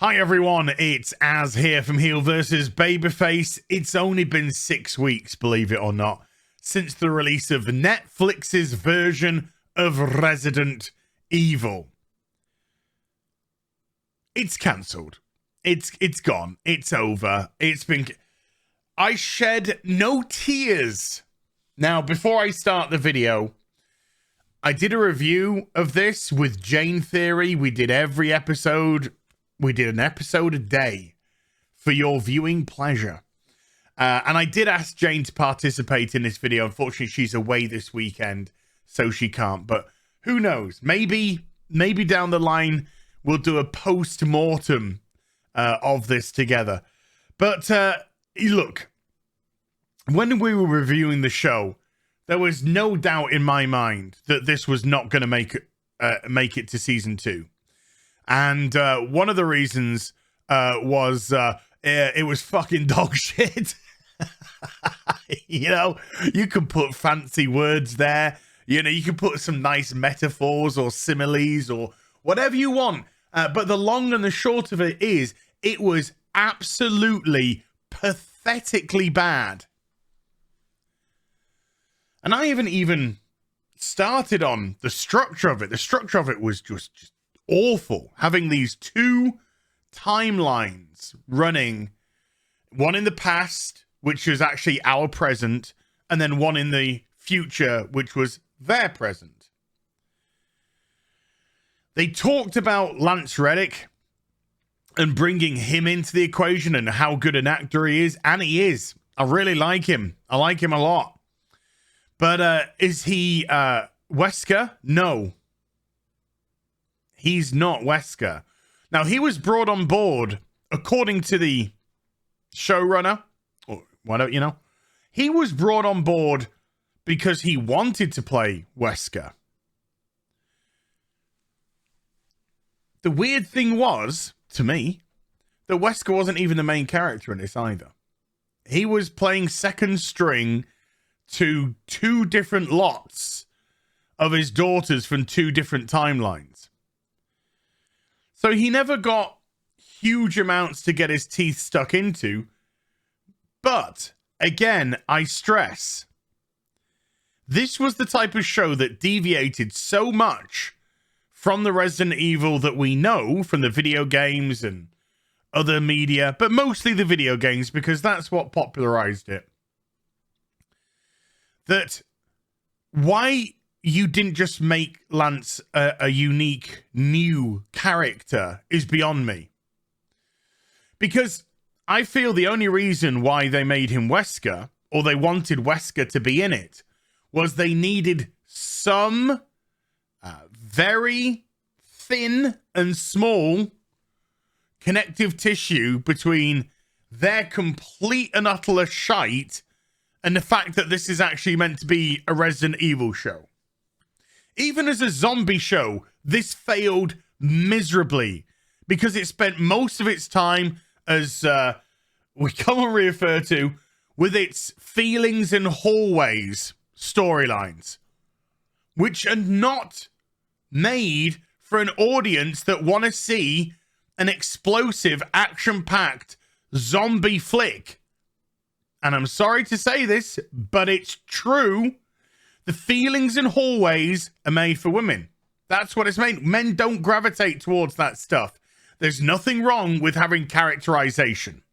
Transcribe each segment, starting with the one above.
Hi everyone, it's Az here from HeelvsBabyface. It's only been 6 weeks, believe it or not, since the release of Netflix's version of Resident Evil. It's cancelled. It's gone. It's over. I shed no tears. Now, before I start the video, I did a review of this with Jane Theory. We did every episode. We did an episode a day for your viewing pleasure. And I did ask Jane to participate in this video. Unfortunately, she's away this weekend, so she can't. But who knows? Maybe down the line, we'll do a post-mortem of this together. But look, when we were reviewing the show, there was no doubt in my mind that this was not going to make it to season 2. And one of the reasons was it was fucking dog shit. You know, you can put fancy words there. You know, you can put some nice metaphors or similes or whatever you want. But the long and the short of it is, it was absolutely pathetically bad. And I haven't even started on the structure of it. The structure of it was just awful. Having these two timelines running, one in the past, which was actually our present, and then one in the future, which was their present. They talked about Lance Reddick and bringing him into the equation and how good an actor he is, and he is. I really like him. I like him a lot. But is he Wesker? No. He's not Wesker. Now, he was brought on board, according to the showrunner, or whatever, you know, he was brought on board because he wanted to play Wesker. The weird thing was, to me, that Wesker wasn't even the main character in this either. He was playing second string to two different lots of his daughters from two different timelines. So he never got huge amounts to get his teeth stuck into. But, again, I stress, this was the type of show that deviated so much from the Resident Evil that we know from the video games and other media, but mostly the video games because that's what popularized it. That why you didn't just make Lance a unique new character is beyond me. Because I feel the only reason why they made him Wesker, or they wanted Wesker to be in it, was they needed some very thin and small connective tissue between their complete and utter shite and the fact that this is actually meant to be a Resident Evil show. Even as a zombie show, this failed miserably because it spent most of its time, as we commonly refer to, with its feelings and hallways storylines, which are not made for an audience that want to see an explosive, action-packed zombie flick. And I'm sorry to say this, but it's true. The feelings and hallways are made for women. That's what it's made. Men don't gravitate towards that stuff. There's nothing wrong with having characterization.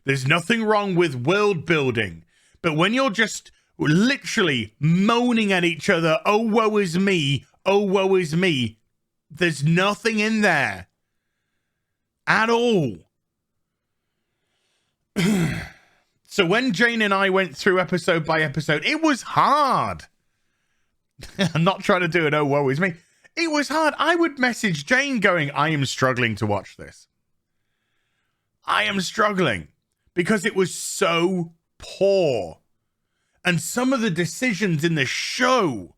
There's nothing wrong with world building. But when you're just literally moaning at each other, oh, woe is me, oh, woe is me, there's nothing in there at all. So when Jane and I went through episode by episode, it was hard. I'm not trying to do it, oh, woe is me. It was hard. I would message Jane going, I am struggling to watch this. I am struggling because it was so poor. And some of the decisions in the show,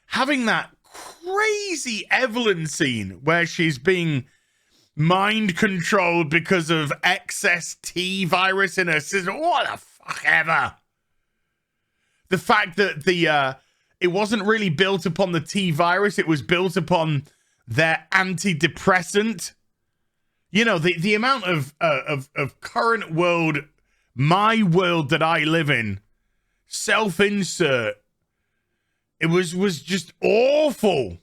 having that crazy Evelyn scene where she's being mind controlled because of excess T virus in her system. What the fuck ever. The fact that it wasn't really built upon the T virus. It was built upon their antidepressant You know, the amount of current world, my world that I live in, self-insert, it was just awful.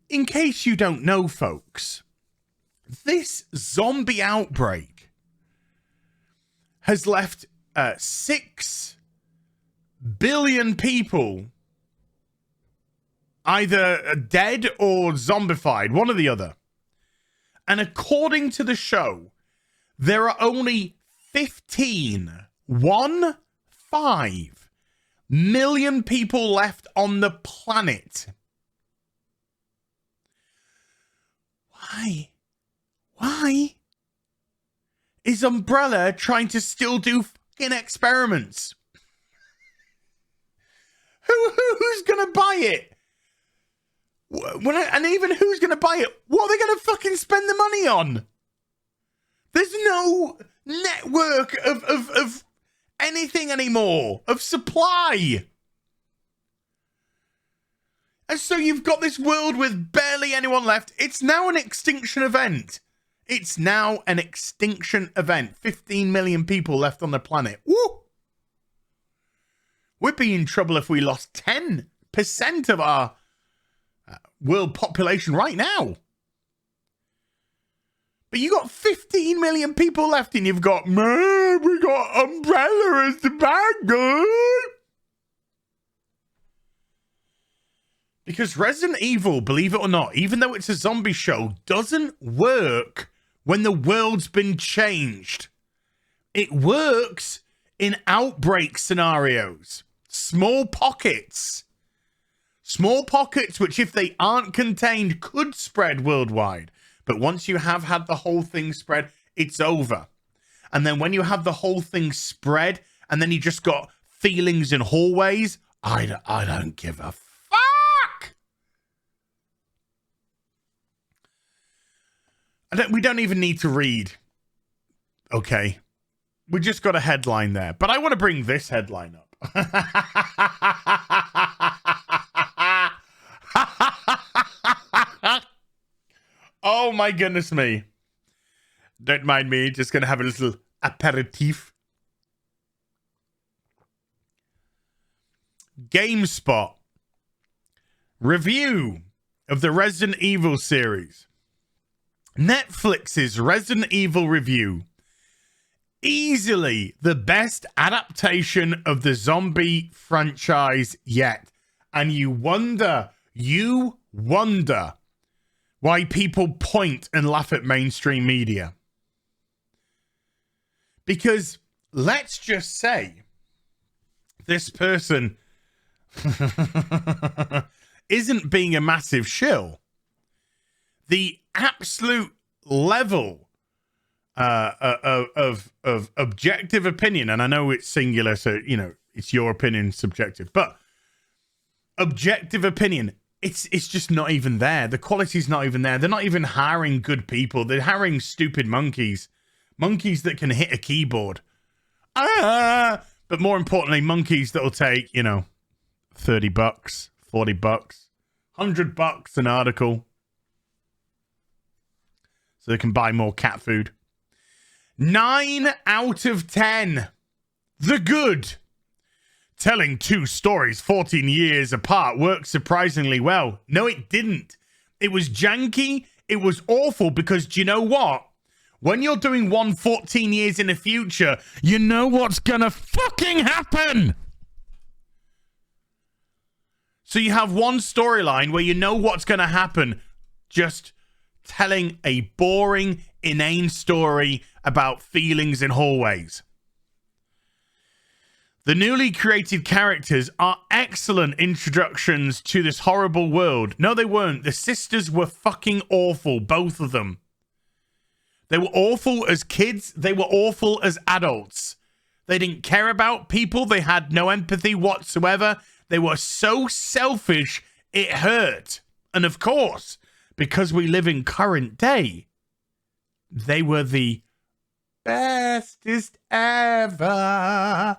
In case you don't know, folks, this zombie outbreak has left 6 billion people either dead or zombified, one or the other. And according to the show, there are only 15 million people left on the planet. Why is Umbrella trying to still do fucking experiments? Who's gonna buy it? And even who's gonna buy it? What are they gonna fucking spend the money on? There's no network of anything anymore, of supply. And so you've got this world with barely anyone left. It's now an extinction event. It's now an extinction event. 15 million people left on the planet. Woo! We'd be in trouble if we lost 10% of our world population right now. But you got 15 million people left, and you've got, man, we got Umbrella as the bad guy. Because Resident Evil, believe it or not, even though it's a zombie show, doesn't work when the world's been changed. It works in outbreak scenarios. Small pockets. Small pockets which, if they aren't contained, could spread worldwide. But once you have had the whole thing spread, it's over. And then when you have the whole thing spread, and then you just got feelings in hallways, I don't give a fuck. We don't even need to read. Okay. We just got a headline there. But I want to bring this headline up. Oh my goodness me. Don't mind me. Just going to have a little aperitif. GameSpot. Review of the Resident Evil series. Netflix's Resident Evil review. Easily the best adaptation of the zombie franchise yet. And you wonder why people point and laugh at mainstream media. Because let's just say this person isn't being a massive shill. The absolute level of objective opinion, and I know it's singular, so, you know, it's your opinion, subjective, but objective opinion, it's just not even there. The quality's not even there. They're not even hiring good people. They're hiring stupid monkeys that can hit a keyboard. But more importantly, monkeys that'll take, you know, $30, $40, $100 an article, so they can buy more cat food. 9 out of 10. The good. Telling 2 stories 14 years apart worked surprisingly well. No, it didn't. It was janky. It was awful because, do you know what? When you're doing one 14 years in the future, you know what's gonna fucking happen. So you have one storyline where you know what's gonna happen. Just telling a boring, inane story about feelings in hallways. The newly created characters are excellent introductions to this horrible world. No, they weren't. The sisters were fucking awful, both of them. They were awful as kids. They were awful as adults. They didn't care about people. They had no empathy whatsoever. They were so selfish, it hurt. And of course, because we live in current day, they were the bestest ever.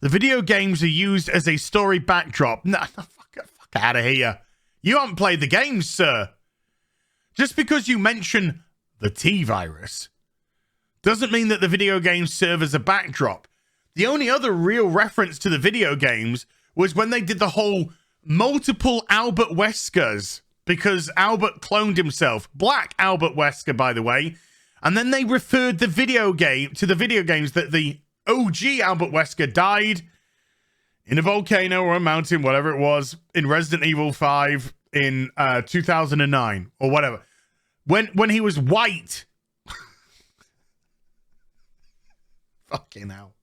The video games are used as a story backdrop. No, fuck out of here. You haven't played the game, sir. Just because you mention the T-virus doesn't mean that the video games serve as a backdrop. The only other real reference to the video games was when they did the whole multiple Albert Weskers, because Albert cloned himself. Black Albert Wesker, by the way. And then they referred the video game to the video games that the OG Albert Wesker died in a volcano or a mountain, whatever it was, in Resident Evil 5 in 2009 or whatever. When he was white. Fucking hell.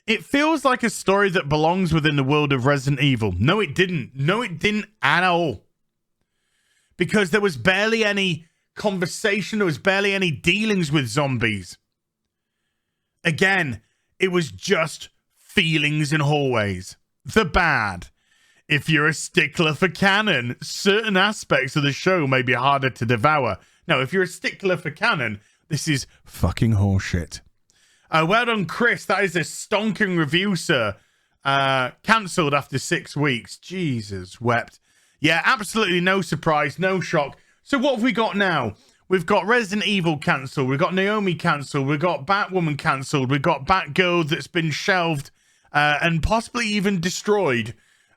It feels like a story that belongs within the world of Resident Evil. No, it didn't. No, it didn't at all. Because there was barely any conversation. There was barely any dealings with zombies. Again, it was just feelings in hallways. The bad. If you're a stickler for canon, certain aspects of the show may be harder to devour. No, if you're a stickler for canon, this is fucking horseshit. Well done, Chris. That is a stonking review, sir. Cancelled after 6 weeks. Jesus wept. Yeah, absolutely no surprise, no shock. So what have we got now? We've got Resident Evil cancelled. We've got Naomi cancelled. We've got Batwoman cancelled. We've got Batgirl that's been shelved and possibly even destroyed.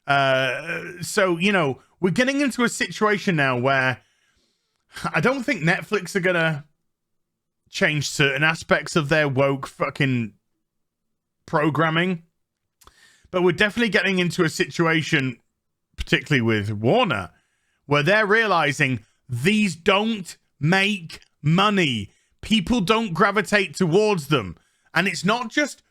So, you know, we're getting into a situation now where I don't think Netflix are going to change certain aspects of their woke fucking programming. But we're definitely getting into a situation, particularly with Warner, where they're realizing these don't make money. People don't gravitate towards them. And it's not just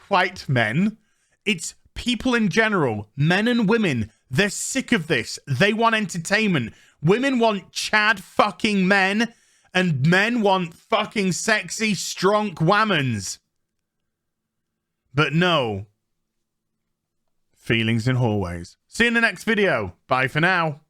white men. It's people in general, men and women. They're sick of this. They want entertainment. Women want Chad fucking men. And men want fucking sexy, strong whammons. But no. Feelings in hallways. See you in the next video. Bye for now.